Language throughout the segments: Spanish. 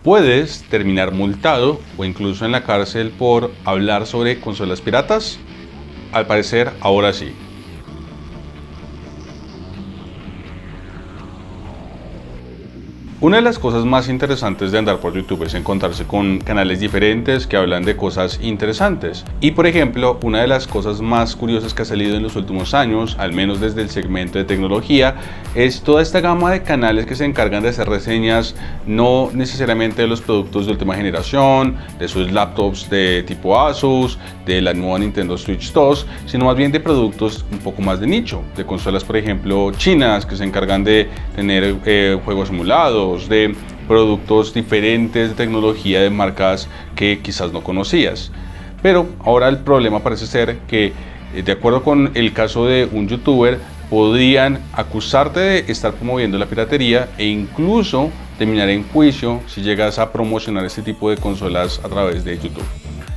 ¿Puedes terminar multado o incluso en la cárcel por hablar sobre consolas piratas? Al parecer, ahora sí. Una de las cosas más interesantes de andar por YouTube es encontrarse con canales diferentes que hablan de cosas interesantes. Y por ejemplo, una de las cosas más curiosas que ha salido en los últimos años, al menos desde el segmento de tecnología, es toda esta gama de canales que se encargan de hacer reseñas no necesariamente de los productos de última generación, de sus laptops de tipo Asus, de la nueva Nintendo Switch 2, sino más bien de productos un poco más de nicho, de consolas por ejemplo chinas que se encargan de tener juegos emulados, de productos diferentes de tecnología de marcas que quizás no conocías. Pero ahora el problema parece ser que, de acuerdo con el caso de un youtuber, podrían acusarte de estar promoviendo la piratería e incluso terminar en juicio si llegas a promocionar este tipo de consolas a través de YouTube.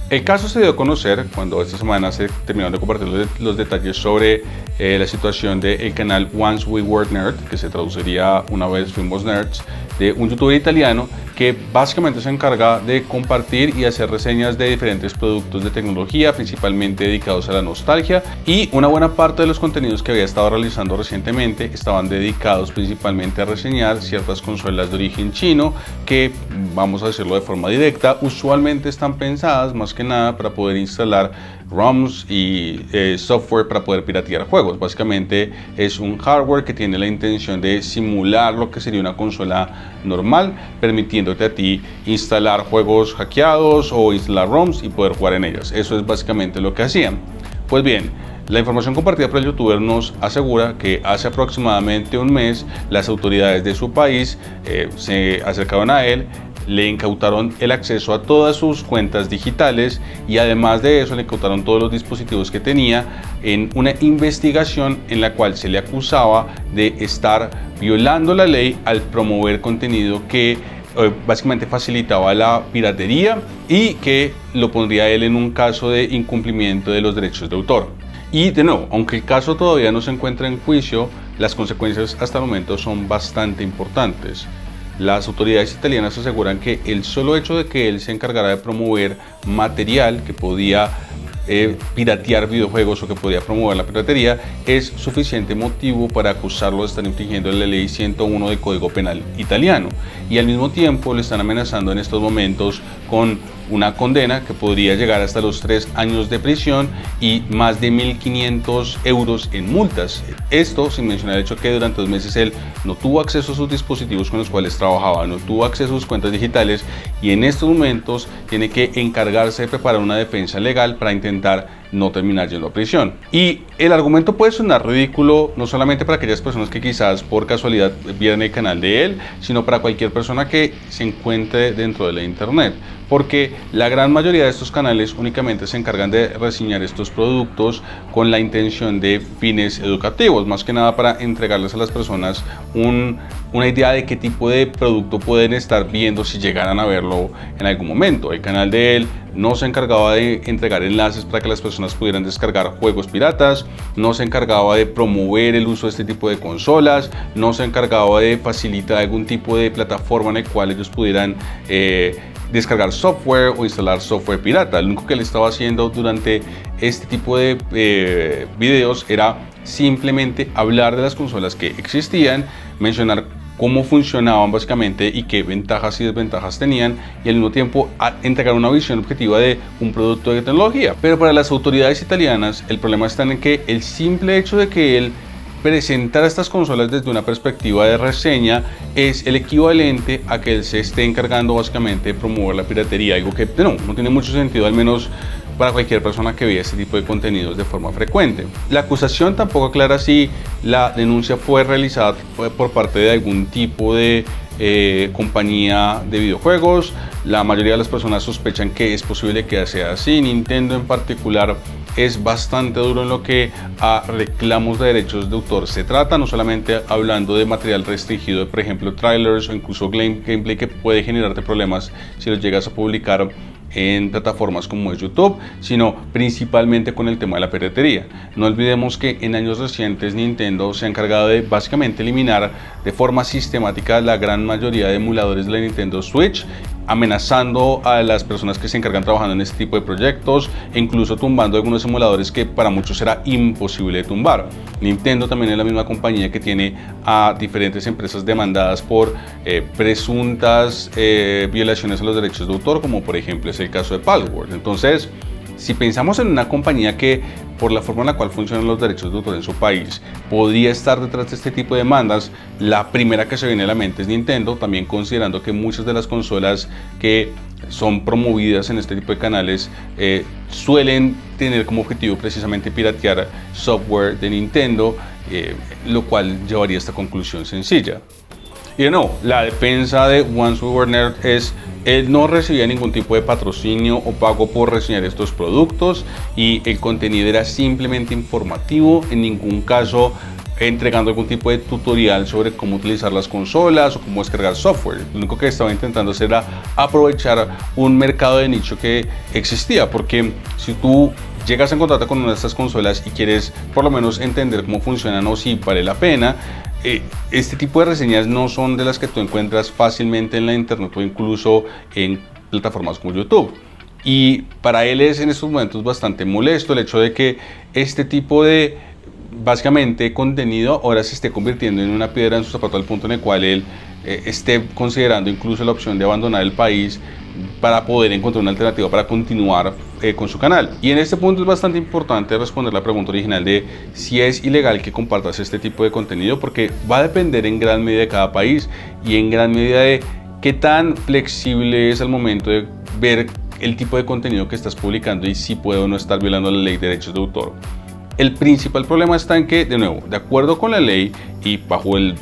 El caso se dio a conocer cuando esta semana se terminaron de compartir los detalles sobre la situación del canal Once We Were Nerd, que se traduciría Una vez fuimos nerds, de un youtuber italiano que básicamente se encarga de compartir y hacer reseñas de diferentes productos de tecnología, principalmente dedicados a la nostalgia, y una buena parte de los contenidos que había estado realizando recientemente estaban dedicados principalmente a reseñar ciertas consolas de origen chino que, vamos a decirlo de forma directa, usualmente están pensadas más que nada para poder instalar ROMs y software para poder piratear juegos. Básicamente es un hardware que tiene la intención de simular lo que sería una consola normal, permitiéndote a ti instalar juegos hackeados o instalar ROMs y poder jugar en ellas. Eso es básicamente lo que hacían. Pues bien, la información compartida por el youtuber nos asegura que hace aproximadamente un mes las autoridades de su país se acercaron a él, le incautaron el acceso a todas sus cuentas digitales y además de eso le incautaron todos los dispositivos que tenía en una investigación en la cual se le acusaba de estar violando la ley al promover contenido que básicamente facilitaba la piratería y que lo pondría él en un caso de incumplimiento de los derechos de autor. Y de nuevo, aunque el caso todavía no se encuentra en juicio, las consecuencias hasta el momento son bastante importantes. Las autoridades italianas aseguran que el solo hecho de que él se encargara de promover material que podía piratear videojuegos o que podía promover la piratería es suficiente motivo para acusarlo de estar infringiendo la ley 101 del Código Penal italiano, y al mismo tiempo le están amenazando en estos momentos con una condena que podría llegar hasta los 3 años de prisión y más de 1.500 euros en multas. Esto sin mencionar el hecho que durante 2 meses él no tuvo acceso a sus dispositivos con los cuales trabajaba, no tuvo acceso a sus cuentas digitales y en estos momentos tiene que encargarse de preparar una defensa legal para intentar no terminar yendo a prisión. Y el argumento puede sonar ridículo no solamente para aquellas personas que quizás por casualidad vieran el canal de él, sino para cualquier persona que se encuentre dentro de la internet, porque la gran mayoría de estos canales únicamente se encargan de reseñar estos productos con la intención de fines educativos, más que nada para entregarles a las personas una idea de qué tipo de producto pueden estar viendo si llegaran a verlo en algún momento. El canal de él no se encargaba de entregar enlaces para que las personas pudieran descargar juegos piratas, no se encargaba de promover el uso de este tipo de consolas, no se encargaba de facilitar algún tipo de plataforma en el cual ellos pudieran descargar software o instalar software pirata. Lo único que él estaba haciendo durante este tipo de videos era simplemente hablar de las consolas que existían, mencionar cómo funcionaban básicamente y qué ventajas y desventajas tenían, y al mismo tiempo entregar una visión objetiva de un producto de tecnología. Pero para las autoridades italianas el problema está en que el simple hecho de que él presentar estas consolas desde una perspectiva de reseña es el equivalente a que él se esté encargando básicamente de promover la piratería, algo que no tiene mucho sentido, al menos para cualquier persona que vea este tipo de contenidos de forma frecuente. La acusación tampoco aclara si la denuncia fue realizada por parte de algún tipo de compañía de videojuegos. La mayoría de las personas sospechan que es posible que sea así. Nintendo en particular es bastante duro en lo que a reclamos de derechos de autor se trata, no solamente hablando de material restringido, por ejemplo trailers o incluso gameplay que puede generarte problemas si los llegas a publicar en plataformas como es YouTube, sino principalmente con el tema de la piratería. No olvidemos que en años recientes Nintendo se ha encargado de básicamente eliminar de forma sistemática la gran mayoría de emuladores de la Nintendo Switch, amenazando a las personas que se encargan trabajando en este tipo de proyectos e incluso tumbando algunos emuladores que para muchos era imposible de tumbar. Nintendo también es la misma compañía que tiene a diferentes empresas demandadas por presuntas violaciones a los derechos de autor, como por ejemplo es el caso de Palworld. Entonces, si pensamos en una compañía que, por la forma en la cual funcionan los derechos de autor en su país, podría estar detrás de este tipo de demandas, la primera que se viene a la mente es Nintendo, también considerando que muchas de las consolas que son promovidas en este tipo de canales suelen tener como objetivo precisamente piratear software de Nintendo, lo cual llevaría a esta conclusión sencilla. Y de nuevo, la defensa de Once We Were Nerds es: él no recibía ningún tipo de patrocinio o pago por reseñar estos productos y el contenido era simplemente informativo, en ningún caso entregando algún tipo de tutorial sobre cómo utilizar las consolas o cómo descargar software. Lo único que estaba intentando hacer era aprovechar un mercado de nicho que existía, porque si tú llegas a encontrarte con una de estas consolas y quieres por lo menos entender cómo funcionan o si vale la pena, este tipo de reseñas no son de las que tú encuentras fácilmente en la internet o incluso en plataformas como YouTube. Y para él es en estos momentos bastante molesto el hecho de que este tipo de básicamente contenido ahora se esté convirtiendo en una piedra en su zapato, al punto en el cual él esté considerando incluso la opción de abandonar el país para poder encontrar una alternativa para continuar con su canal. Y en este punto es bastante importante responder la pregunta original de si es ilegal que compartas este tipo de contenido, porque va a depender en gran medida de cada país y en gran medida de qué tan flexible es al momento de ver el tipo de contenido que estás publicando y si puede o no estar violando la ley de derechos de autor. El principal problema está en que, de nuevo, de acuerdo con la ley y bajo el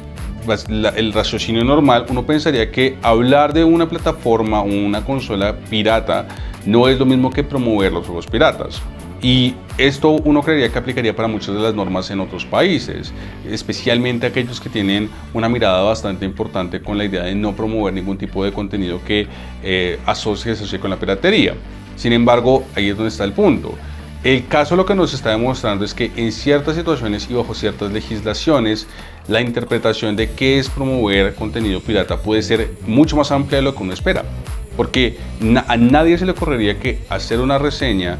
raciocinio normal, uno pensaría que hablar de una plataforma o una consola pirata no es lo mismo que promover los juegos piratas. Y esto uno creería que aplicaría para muchas de las normas en otros países, especialmente aquellos que tienen una mirada bastante importante con la idea de no promover ningún tipo de contenido que se asocie con la piratería. Sin embargo, ahí es donde está el punto. El caso lo que nos está demostrando es que en ciertas situaciones y bajo ciertas legislaciones, la interpretación de qué es promover contenido pirata puede ser mucho más amplia de lo que uno espera. Porque a nadie se le ocurriría que hacer una reseña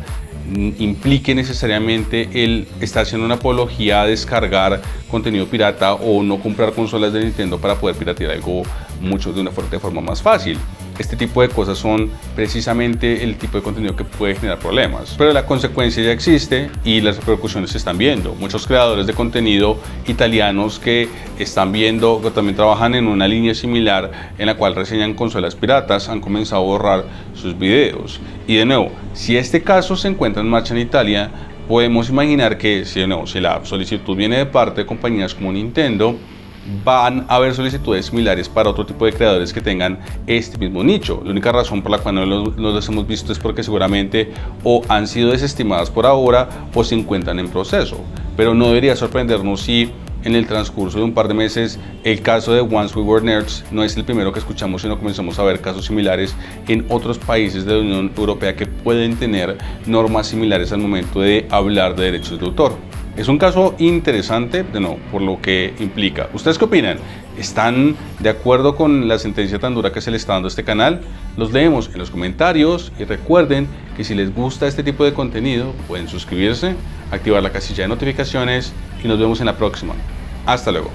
implique necesariamente el estar haciendo una apología a descargar contenido pirata o no comprar consolas de Nintendo para poder piratear algo de una forma más fácil. Este tipo de cosas son precisamente el tipo de contenido que puede generar problemas. Pero la consecuencia ya existe y las repercusiones se están viendo. Muchos creadores de contenido italianos que están viendo, que también trabajan en una línea similar en la cual reseñan consolas piratas, han comenzado a borrar sus videos. Y de nuevo, si este caso se encuentra en marcha en Italia, podemos imaginar que si la solicitud viene de parte de compañías como Nintendo, van a haber solicitudes similares para otro tipo de creadores que tengan este mismo nicho. La única razón por la cual no los hemos visto es porque seguramente o han sido desestimadas por ahora o se encuentran en proceso. Pero no debería sorprendernos si en el transcurso de un par de meses el caso de Once We Were Nerds no es el primero que escuchamos, sino comenzamos a ver casos similares en otros países de la Unión Europea que pueden tener normas similares al momento de hablar de derechos de autor. Es un caso interesante, por lo que implica. ¿Ustedes qué opinan? ¿Están de acuerdo con la sentencia tan dura que se le está dando a este canal? Los leemos en los comentarios y recuerden que si les gusta este tipo de contenido pueden suscribirse, activar la casilla de notificaciones y nos vemos en la próxima. Hasta luego.